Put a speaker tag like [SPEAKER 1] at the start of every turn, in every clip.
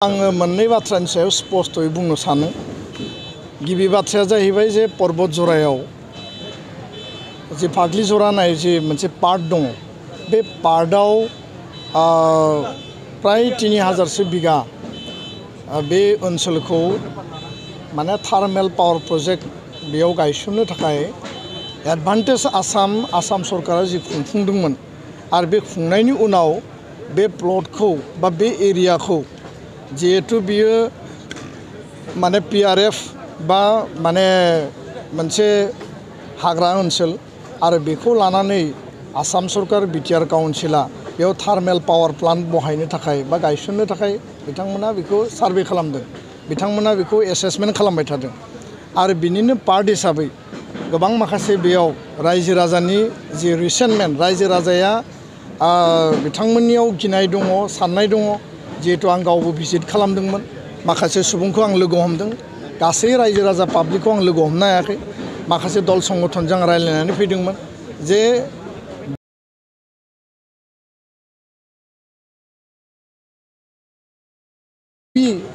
[SPEAKER 1] आङो मोननै बाथ्रानि सायाव स्पष्टयै बुंनो सानो। गिबि बाथ्राया जाहैबाय जे पर्बत जरायाव जे फाग्लि जरा होननाय जे मोनसे पार्ट दङ, बे पार्टआव प्राय 3000 बिगा बे ओनसोलखौ माने थार्मेल पावर प्रोजेक्ट बेयाव गायसननो थाखाय एडभान्टेज आसाम सरकारा जि खुंफुंदोंमोन आरो बे खुंनायनि उनाव बे प्लटखौ बा बे एरियाखौ जिहेतु बियो माने PRF बा माने मोनसे हाग्रा ओनसोल आरो बेखौ लानानै आसाम सरकार BTR काउन्सिला बेयाव थार्मेल पावर प्लान्ट बहायनो थाखाय बा गायसननो थाखाय बिथांमोना बेखौ सार्भे खालामदों, बिथांमोना बेखौ एसेसमेन्ट खालामबाय थादों आरो बिनिनो पार्ट हिसाबै गोबां माखासे बेयाव रायजो राजानि जि रिसेन्टमेन्ट रायजो राजाया बिथांमोननियाव गिनाय दङ, साननाय दङ। जिहेतु आं गावबो भिजिट खालामदोंमोन, माखासे सुबुंखौ आं लोगो हमदों, गासै रायजो राजा पाब्लिकखौ आं लोगो हमनो हायाखै, माखासे दल संगठनजों आं रायज्लायनानै फैदोंमोन जे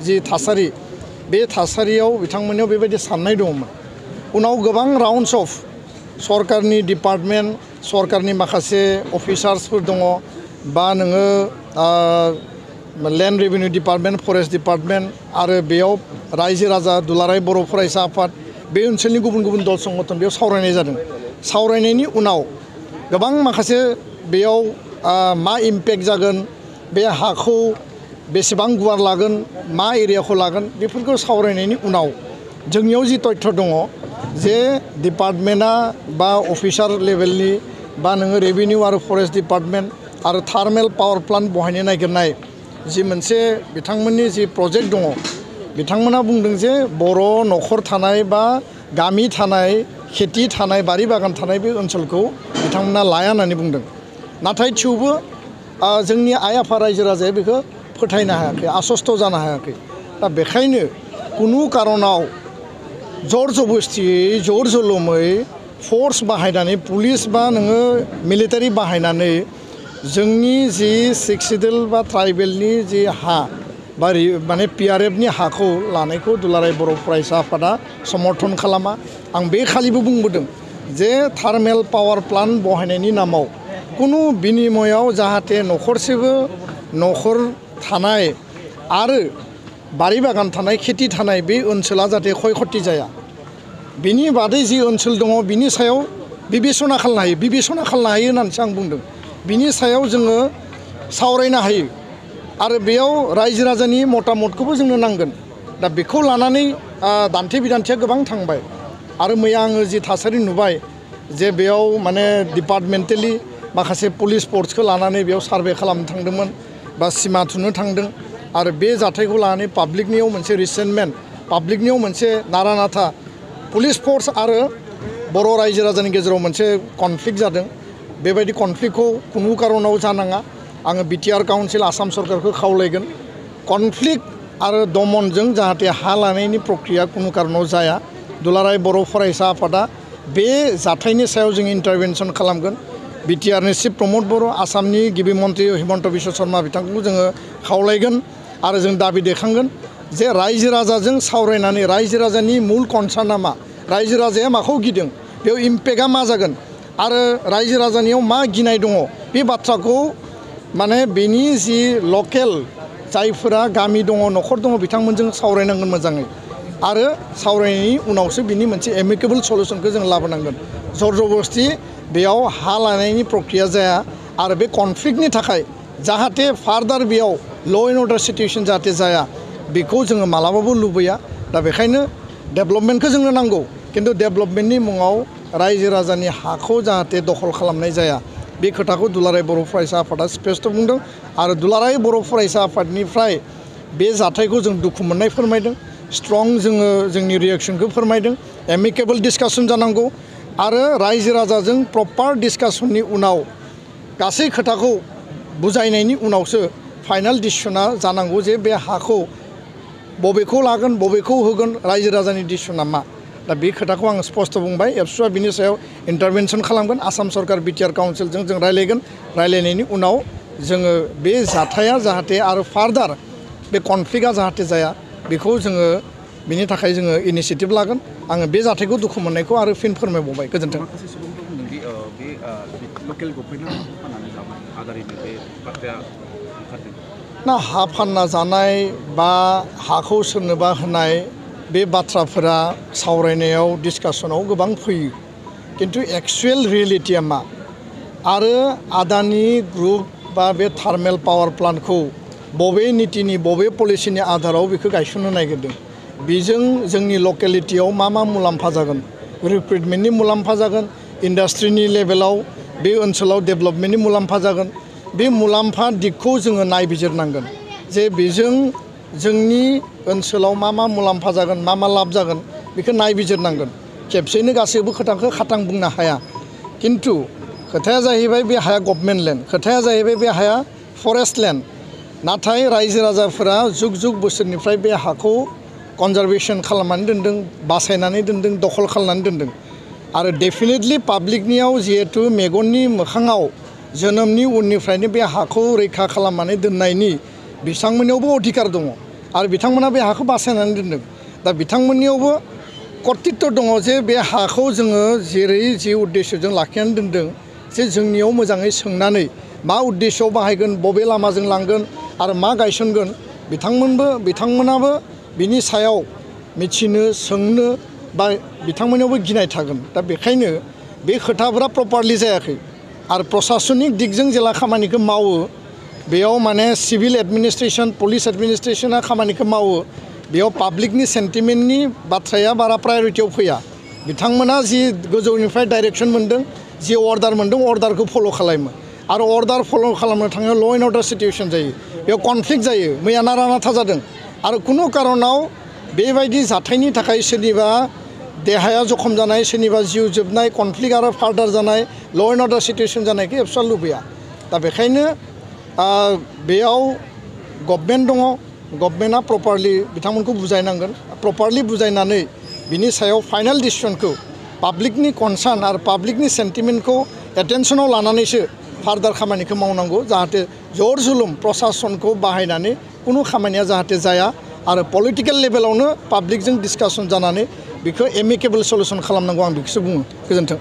[SPEAKER 1] जि थासारि बे थासारियाव बिथांमोननियाव बेबायदि साननाय दङमोन। उनाव गोबां राउन्ड्स अफ सरकारनि डिपार्टमेन्ट, सरकारनि माखासे अफिसार्सफोर दङ बा नोङो land revenue department, forest department आरो बेयाव रायजो राजा दुलाराय बर' फरायसा आफाद बे ओनसोलनि गुबुन गुबुन दल संगठन बेयाव सावरायनाय जादों। सावरायनायनि उनाव गोबां माखासे बेयाव मा इम्पेक्ट जागोन, बे हाखौ बेसेबां गुवार लागोन, मा एरियाखौ लागोन, बेफोरखौ सावरायनायनि उनाव जोंनियाव जि तथ्य दङ जे डिपार्टमेन्टआ बा अफिसार लेभेलनि बा नोङो रेवेन्यू आरो फरेस्ट डिपार्टमेन्ट आरो थार्मेल पावर प्लान्ट बहायनो नागिरनाय जि मोनसे बिथांमोननि जि प्रजेक्ट दङ, बिथांमोना बुंदों जे बर' न'खर थानाय बा गामि थानाय, खेथि थानाय, बारि बागान थानाय बे ओनसोलखौ बिथांमोना लाया होननानै बुंदों। नाथाय थेवबो जोंनि आइ आफा रायजो राजाया बेखौ फोथायनो हायाखै, आसस्त जानो हायाखै। दा बेखायनो कुनु कारनाव जर जबस्तियै जर जुलुमै फर्स बाहायनानै पुलिस बा नोङो मिलिटारि बाहायनानै जोंनि जि सिक्सिडेल बा ट्राइबेलनि जि हा बा माने PRFनि हाखौ लानायखौ दुलाराय बर' फरायसा आफादा समर्थन खालामा। आं बे खालिबो बुंबोदों जे थार्मेल पावार प्लान्ट बहायनायनि नामाव कुनु बिनिमयाव जाहाथे न'खरसेबो न'खर थानाय आरो बारि बागान थानाय, खेथि थानाय बे ओनसोला जाहाथे क्षय क्षति जाया, बिनि बादै जि ओनसोल दङ बिनि सायाव बिबेसना खालामनो हायो होननानैसो आं बुंदों। बिनि सायाव जोङो सावरायनो हायो आरो बेयाव रायजो राजानि मतामतखौबो जोंनो नांगोन। दा बेखौ लानानै दान्थे बिदान्थेया गोबां थांबाय आरो मैया आङो जि थासारि नुबाय जे बेयाव माने डिपार्टमेन्टेलि माखासे पुलिस फर्सखौ लानानै बेयाव सार्भे खालामनो थांदोंमोन बा सिमा थुनो थांदों आरो बे जाथायखौ लानानै पाब्लिकनियाव मोनसे रिसेन्टमेन्ट, पाब्लिकनियाव मोनसे नारा नाथा पुलिस फर्स आरो बर' रायजो राजानि गेजेराव मोनसे कनफ्लिक्ट जादों। बेबायदि कनफ्लिक्टखौ कुनु कारनाव जानाङा। आङो BTR काउन्सिल आसाम सरकारखौ खावलायगोन कनफ्लिक्ट आरो दमनजों जाहाथे हा लानायनि प्रक्रिया कुनु कारनाव जाया। दुलाराय बर' फरायसा आफादा बे जाथायनि सायाव जों इन्टारभेनसन खालामगोन। BTRनि चिफ प्रमद बर', आसामनि गिबि मन्त्रि हिमन्त बिश्व शर्मा बिथांखौ जोङो खावलायगोन आरो जों दाबि दैखांगोन जे रायजो राजाजों सावरायनानै रायजो राजानि मुल कनसार्नआ मा, रायजो राजाया माखौ गिदों, बेयाव इम्पेक्टआ मा जागोन आरो रायजो राजानियाव मा गिनाय दङ, बे बाथ्राखौ माने बेनि जि लकेल जायफोरा गामि दङ, न'खर दङ, बिथांमोनजों सावरायनांगोन मोजाङै आरो सावरायनायनि उनावसो बिनि मोनसे एमिकेबल सल्युसनखौ जों लाबोनांगोन। जर जबस्ति बेयाव हा लानायनि प्रक्रिया जाया आरो बे कनफ्लिक्टनि थाखाय जाहाथे फार्दार बेयाव ल' एन्ड अर्डार सिटुएसन जाहाथे जाया, बेखौ जोङो मालाबाबो लुबैया। दा बेखायनो डेभेलपमेन्टखौ जोंनो नांगौ, खिन्थु डेभेलपमेन्टनि मुङाव रायजो राजानि हाखौ जाहाथे दखल खालामनाय जाया, बे खोथाखौ दुलाराय बर' फरायसा आफादा स्पष्ट बुंदों आरो दुलाराय बर' फरायसा आफादनिफ्राय बे जाथायखौ जों दुखु मोननाय फोरमायदों, स्ट्रं जोङो जोंनि रिएक्सनखौ फोरमायदों। एमिकेबल डिसकासन जानांगौ आरो रायजो राजाजों प्रपार डिसकासननि उनाव गासै खोथाखौ बुजायनायनि उनावसो फाइनाल डिसिसना जानांगौ जे बे हाखौ बबेखौ लागोन, बबेखौ होगोन, रायजो राजानि डिसिसना मा। दा बे खोथाखौ आं स्पष्ट बुंबाय। एबसुआ बिनि सायाव इन्टारभेनसन खालामगोन। आसाम सरकार BTR काउन्सिलजों जों रायलायगोन। रायलायनायनि उनाव जोङो बे जाथाया जाहाथे आरो फार्दार बे कनफ्लिक्टआ जाहाथे जाया बेखौ जोङो बिनि थाखाय जोङो इनिशिएटिभ लागोन आङो बे जाथायखौ दुखु मोननायखौ आरो फिन फोरमायबावबाय गोजोन्थों
[SPEAKER 2] माखासे सुबुंफोरा बुंदोंदि बे लकेल गभर्नमेन्टआ फाननानै जाबाय आदारिनि बे बाथ्राया ओंखारदों
[SPEAKER 1] ना हा फानना जानाय बा हाखौ सोरनोबा होनाय बे बाथ्राफोरा सावरायनायाव डिसकासनाव गोबां फैयो किन्तु एक्चुएल रियेलिटिया मा आरो आदानि ग्रुप बा बे थार्मेल पावार प्लान्टखौ बबे नीतिनि बबे पलिसिनि आधाराव बेखौ गायसननो नागिरदों बेजों जोंनि लकेलिटियाव मा मुलाम्फा जागोन रिक्रुटमेन्टनि मुलाम्फा जागोन इन्डास्ट्रिनि लेभेलाव बे ओनसोलाव डेभेलपमेन्टनि मुलाम्फा जागोन बे मुलाम्फा दिगखौ जोङो नायबिजिरनांगोन जे बेजों जोंनि ओनसोलाव मा मुलाम्फा जागोन मा लाब जागोन बेखौ नायबिजिरनांगोन खेबसेनो गासैबो खोथाखौ खाथां बुंनो हाया किन्तु खोथाया जाहैबाय बे हाया गभर्नमेन्ट लेन्ड खोथाया जाहैबाय बे हाया फरेस्ट लेन्ड नाथाय रायजो राजाफोरा जुग जुग बोसोरनिफ्राय बे हाखौ कनजारभेसन खालामनानै दोनदों बासायनानै दोनदों दखल खालामनानै दोनदों आरो डेफिनेटलि पाब्लिकनियाव जिहेतु मेगननि मोखाङाव जोनोमनि उननिफ्रायनो बे हाखौ रैखा खालामनानै दोननायनि बिथांमोननियावबो अधिकार दङ आरो बिथांमोना बे हाखौ बासायनानै दोनदों दा बिथांमोननियावबो कर्तृत्व दङ जे बे हाखौ जोङो जेरै जि उद्देश्यजों लाखिनानै दोनदों जे जोंनियाव मोजाङै सोंनानै मा उद्देश्यआव बाहायगोन बबे लामाजों लांगोन आरो मा गायसनगोन बिथांमोनाबो बिनि सायाव मिथिनो सोंनो बा बिथांमोननियावबो गिनाय थागोन दा बेखायनो बे खोथाफोरा प्रपारलि जायाखै आरो प्रशासनिक दिगजों जेला खामानिखौ मावो बेयाव माने सिभिल एडमिनिस्ट्रेशन पुलिस एडमिनिस्ट्रेशना खामानिखौ मावो बेयाव पाब्लिकनि सेन्टिमेन्टनि बाथ्राया बारा प्रायरिटियाव फैया बिथांमोना जि गोजौनिफ्राय डाइरेक्सन मोनदों जि अर्डार मोनदों अर्डारखौ फल' खालामो आरो अर्डार फल' खालामनो थाङो ल' एन्ड अर्डार सिटुएसन जायो बेयाव कनफ्लिक्ट जायो मैया नारा नाथा जादों आरो कुनु कारनाव बेबायदि जाथायनि थाखाय सोरनिबा देहाया जखम जानाय सोरनिबा जिउ जोबनाय कनफ्लिक्ट आरो फार्दार जानाय ल' एन्ड अर्डार सिटुएसन जानायखौ एबसुवेट लुबैया दा बेखायनो बेयाव गभर्नमेन्ट दङ गभर्नमेन्टआ प्रपारलि बिथांमोनखौ बुजायनांगोन प्रपारलि बुजायनानै बिनि सायाव फाइनाल डिसिसनखौ पाब्लिकनि कनसार्न आरो पाब्लिकनि सेन्टिमेन्टखौ एटेनसनाव लानानैसो फार्दार खामानिखौ मावनांगौ जाहाथे जर जुलुम प्रशासनखौ बाहायनानै कुनु खामानिया जाहाथे जाया आरो पलिटिकेल लेभेलावनो पाब्लिकजों डिसकासन जानानै बेखौ एमिकेबल सल्युसन खालामनांगौ आं बेखौसो बुङो गोजोन्थों।